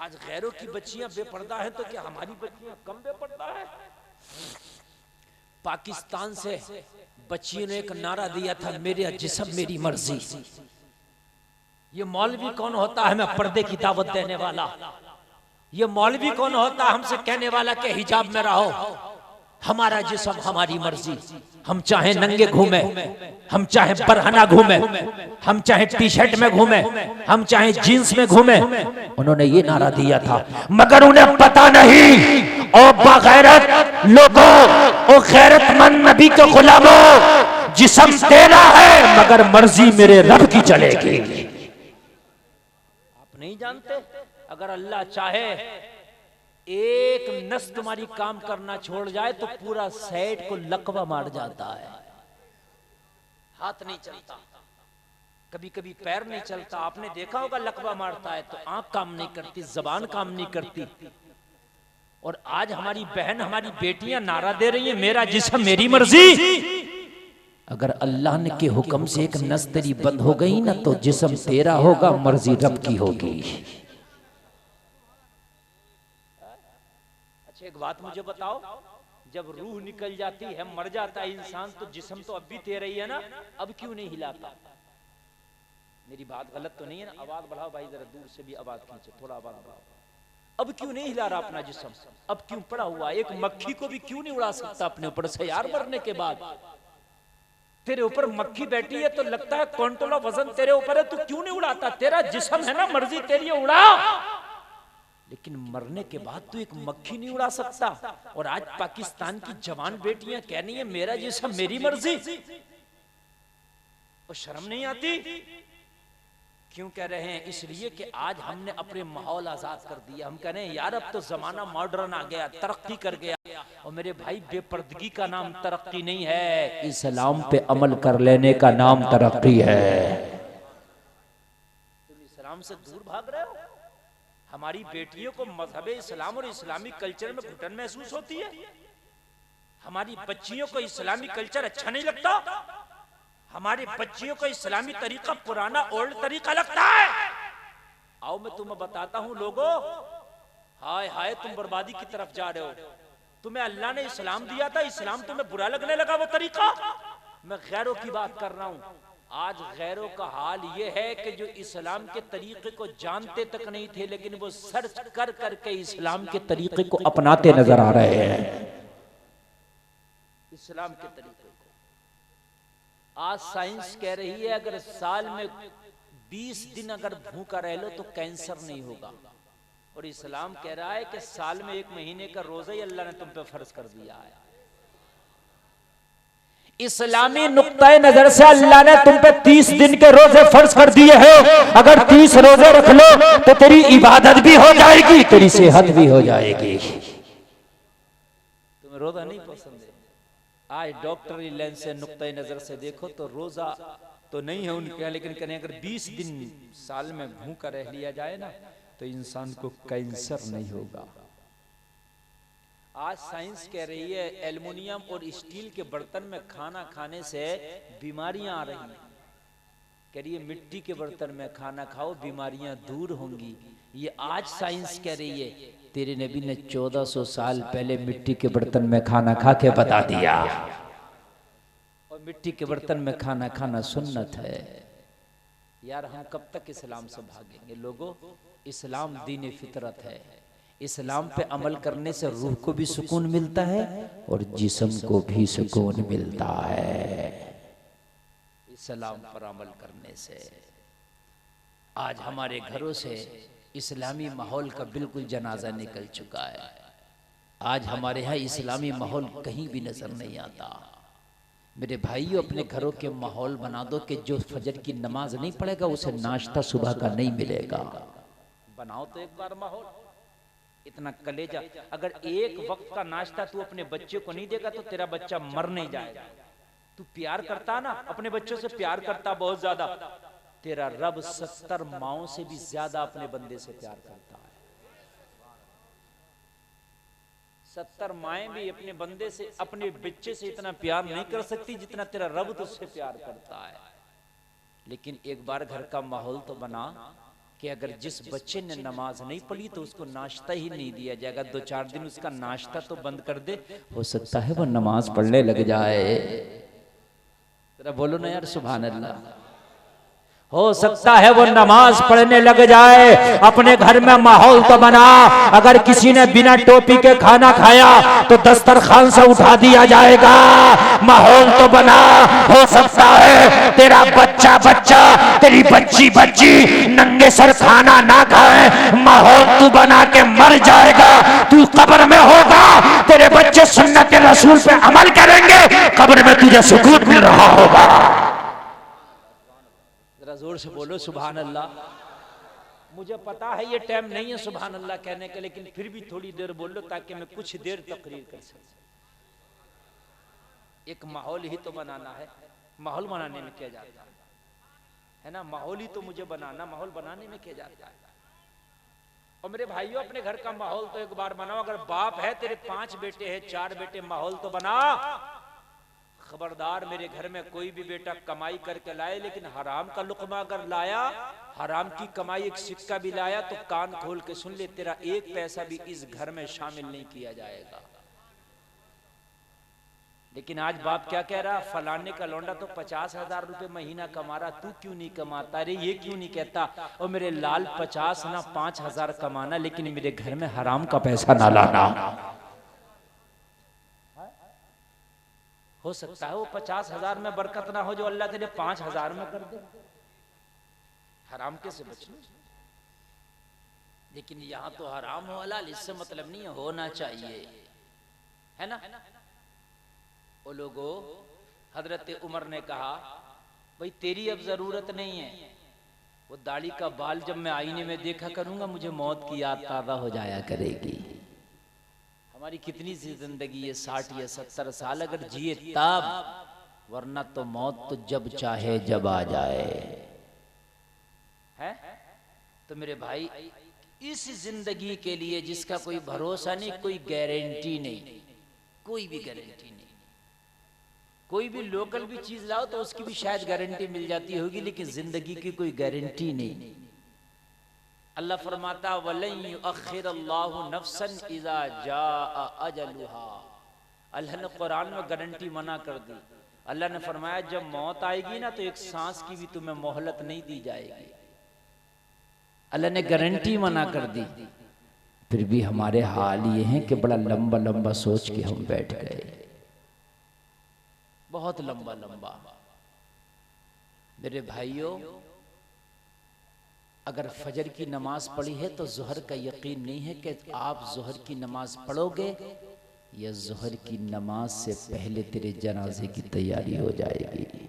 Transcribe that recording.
आज गैरों की बच्चियां बेपर्दा है तो क्या हमारी बच्चियां कम बेपर्दा है? पाकिस्तान से बच्चियों ने एक नारा दिया था, मेरा जिस्म मेरी मर्जी। ये मौलवी कौन होता है हमें पर्दे की दावत देने वाला? ये मौलवी कौन होता है हमसे कहने वाला के हिजाब में रहो? हमारा जिस्म हमारी मर्जी। हम चाहे नंगे घूमे, हम चाहे बरहना घूमे, हम चाहे टी शर्ट में घूमे, हम चाहे जीन्स में घूमे। उन्होंने ये नारा दिया था, मगर उन्हें पता नहीं ओ बगैरत लोगों, ओ गैरतमंद नबी के गुलामों, जिस्म तेरा है मगर मर्जी मेरे रब की चलेगी। आप नहीं जानते, अगर अल्लाह चाहे एक नस तुम्हारी काम करना छोड़ जाए तो पूरा सेट को लकवा मार जाता है। हाथ नहीं चलता, कभी कभी पैर नहीं चलता। आपने देखा होगा लकवा मारता है तो आंख काम नहीं करती, जबान काम नहीं करती। और आज हमारी बहन, हमारी बेटियां नारा दे रही हैं, मेरा जिस्म मेरी मर्जी। अगर अल्लाह ने के हुक्म से एक नस तेरी बंद हो गई ना तो जिस्म तेरा होगा, मर्जी रब की होगी। एक बात मुझे बताओ, जब रूह निकल जाती है, मर जाता है इंसान, तो जिस्म तो अब भी तेरा ही है ना, अब क्यों नहीं हिलाता? मेरी बात गलत तो नहीं है ना? आवाज बढ़ाओ भाई, जरा दूर से भी आवाज खींचो, थोड़ा आवाज बढ़ाओ। अब क्यों नहीं हिला रहा अपना जिस्म? अब क्यों पड़ा हुआ? एक मक्खी को भी क्यों नहीं उड़ा सकता अपने ऊपर से यार? मरने के बाद तेरे ऊपर मक्खी बैठी है तो लगता है क्विंटलों वजन तेरे ऊपर है, तू क्यों नहीं उड़ाता? तेरा जिस्म है ना, मर्जी तेरी है, उड़ा। लेकिन मरने के बाद तो एक मक्खी नहीं उड़ा सकता। और आज पाकिस्तान की जवान बेटियां कह रही है मेरा जिस्म मेरी मर्जी। और शर्म नहीं आती? क्यों कह रहे हैं? इसलिए कि आज हमने अपने माहौल आजाद कर दिया। हम कह रहे हैं यार अब तो जमाना मॉडर्न आ गया, तरक्की कर गया। और मेरे भाई, बेपर्दगी का नाम तरक्की नहीं है, इस्लाम पे अमल कर लेने का नाम तरक्की है। तुम इस्लाम से दूर भाग रहे हो। हमारी बेटियों को मजहब इस्लाम और इस्लामी कल्चर में घुटन महसूस होती है। हमारी बच्चियों को इस्लामी कल्चर अच्छा नहीं लगता। हमारी बच्चियों को इस्लामी तरीका पुराना ओल्ड तरीका लगता है। आओ मैं तुम्हें बताता हूं लोगों, हाय हाय तुम बर्बादी की तरफ जा रहे हो। तुम्हें अल्लाह ने इस्लाम दिया था, इस्लाम तुम्हें बुरा लगने लगा वो तरीका। मैं गैरों की बात कर रहा हूं। आज गैरों का हाल ये है कि जो इस्लाम के तरीके को जानते तक नहीं थे, लेकिन वो सर्च कर करके इस्लाम के तरीके को अपनाते नजर आ रहे हैं। इस्लाम के तरीके को आज साइंस कह रही है अगर साल में 20 दिन अगर भूखा रह लो तो कैंसर नहीं होगा। और इस्लाम कह रहा है कि साल में 1 महीने का रोजा ही अल्लाह ने तुम पे फर्ज कर दिया है। इस्लामी नुक्ताए नजर से अल्लाह ने तुम पे 30 दिन के रोजे फर्ज कर दिए हैं। अगर 30 रोजे रख लो तो तेरी इबादत भी हो जाएगी, तेरी सेहत भी हो जाएगी। तुम्हें रोजा नहीं पसंद है? आज डॉक्टरी लेंस से नुक्ताए नजर से देखो तो रोजा तो नहीं है उनके, लेकिन कहें अगर 20 दिन साल में भूखा रह लिया जाए ना तो इंसान को कैंसर नहीं होगा। आज साइंस कह रही है एल्युमिनियम और स्टील के बर्तन में खाना खाने से बीमारियां आ रही हैं। कह रही है मिट्टी के बर्तन में खाना खाओ, बीमारियां दूर होंगी। ये आज साइंस कह रही है। तेरे नबी ने 1400 साल पहले मिट्टी के बर्तन में खाना खा के बता दिया। और मिट्टी के बर्तन में खाना खाना सुन्नत है। यार हम कब तक इस्लाम से भागेंगे लोगों? इस्लाम दीन फितरत है। इस्लाम पे अमल करने से रूह को भी सुकून मिलता है और जिस्म को भी सुकून मिलता है। इस्लाम पर अमल करने से आज हमारे घरों से इस्लामी माहौल का बिल्कुल जनाजा निकल चुका है। आज हमारे यहाँ इस्लामी माहौल कहीं भी नजर नहीं आता। मेरे भाइयों, अपने घरों के माहौल बना दो कि जो फजर की नमाज नहीं पढ़ेगा उसे नाश्ता सुबह का नहीं मिलेगा। बनाओ तो एक बार माहौल। इतना कलेजा, अगर एक वक्त का नाश्ता तू अपने बच्चे को नहीं देगा तो तेरा बच्चा मर नहीं जाएगा। तू प्यार करता ना, अपने बच्चों से प्यार करता बहुत ज्यादा। तेरा रब 70 माओं से भी ज्यादा अपने बंदे से प्यार करता है। 70 माएं भी अपने बंदे से, अपने बच्चे से इतना प्यार नहीं कर सकती जितना तेरा रब तुझसे प्यार करता है। लेकिन एक बार घर का माहौल तो बना कि अगर जिस बच्चे ने नमाज नहीं पढ़ी तो उसको नाश्ता ही नहीं दिया जाएगा, 2-4 दिन उसका नाश्ता तो बंद कर दे, हो सकता है वो नमाज पढ़ने लग जाए। जरा बोलो ना यार सुभान अल्लाह। हो सकता है वो नमाज पढ़ने लग जाए। अपने घर में माहौल तो बना, अगर किसी ने बिना टोपी के खाना खाया तो दस्तरखान से उठा दिया जाएगा। माहौल तो बना। हो सकता है तेरा बच्चा बच्चा तेरी बच्ची बच्ची नंगे सर खाना ना खाए, माहौल तू बना के मर जाएगा। तू कब्र में होगा, तेरे बच्चे सुन्नत रसूल पे अमल करेंगे, कब्र में तुझे सुकून मिल रहा होगा। जोर से बोलो सुभान अल्लाह। मुझे पता है ये टाइम नहीं है सुभान अल्लाह कहने के, लेकिन फिर भी थोड़ी देर बोल लो ताकि मैं कुछ देर तकरीर कर सकूं। एक माहौल ही तो बनाना है। माहौल बनाने में क्या जाता है ना, माहौल ही तो मुझे बनाना, माहौल बनाने में क्या जाता है। और मेरे भाइयों, अपने घर का माहौल तो एक बार बनाओ। अगर बाप है, तेरे 5 बेटे हैं, 4 बेटे, माहौल तो बना। खबरदार मेरे घर में कोई भी बेटा कमाई करके लाए, लेकिन हराम का लुकमा अगर लाया, हराम की कमाई एक सिक्का भी लाया, तो कान खोल के सुन ले, तेरा एक पैसा भी इस घर में शामिल नहीं किया जाएगा। लेकिन आज बाप क्या कह रहा, फलाने का लौंडा तो 50,000 रुपए महीना कमा रहा, तू क्यों नहीं कमाता? अरे ये क्यों नहीं कहता, और मेरे लाल 50 ना 5,000 कमाना, लेकिन मेरे घर में हराम का पैसा ना लाना। हो सकता है वो 50,000 में बरकत ना हो जो अल्लाह तेरे 5,000 में कर दे। हराम कैसे बचना? लेकिन यहां तो हराम हो हलाल, इससे मतलब नहीं है, होना चाहिए, है ना। वो लोगों, हजरत उमर ने कहा, भाई तेरी अब जरूरत नहीं है, वो दाढ़ी का बाल जब मैं आईने में देखा करूंगा, मुझे मौत की याद ताजा हो जाया करेगी। हमारी कितनी सी जिंदगी है, 60 या 70 साल अगर जिए तब, वरना तो मौत तो जब चाहे जब आ जाए, है। तो मेरे भाई, इस जिंदगी के लिए जिसका कोई भरोसा नहीं, कोई गारंटी नहीं, कोई भी गारंटी नहीं। कोई भी लोकल भी चीज लाओ तो उसकी भी शायद गारंटी मिल जाती होगी, लेकिन जिंदगी की कोई गारंटी नहीं। अल्लाह फरमाता, वलन युअख्खिरुल्लाहु नफ्सन इज़ा जाअ अजलुहा। अल्लाह ने कुरान में गारंटी मना कर दी। अल्लाह ने फरमाया, जब मौत आएगी ना, तो एक सांस की भी तुम्हें मोहलत नहीं दी जाएगी। अल्लाह ने गारंटी मना कर दी। फिर भी हमारे हाल ये है कि बड़ा लंबा लंबा सोच के हम बैठ गए, बहुत लंबा लंबा। मेरे भाइयों, अगर फजर की नमाज पढ़ी है तो जोहर का यकीन नहीं है कि आप जोहर की नमाज पढ़ोगे या जोहर की नमाज से पहले तेरे जनाजे की तैयारी हो जाएगी।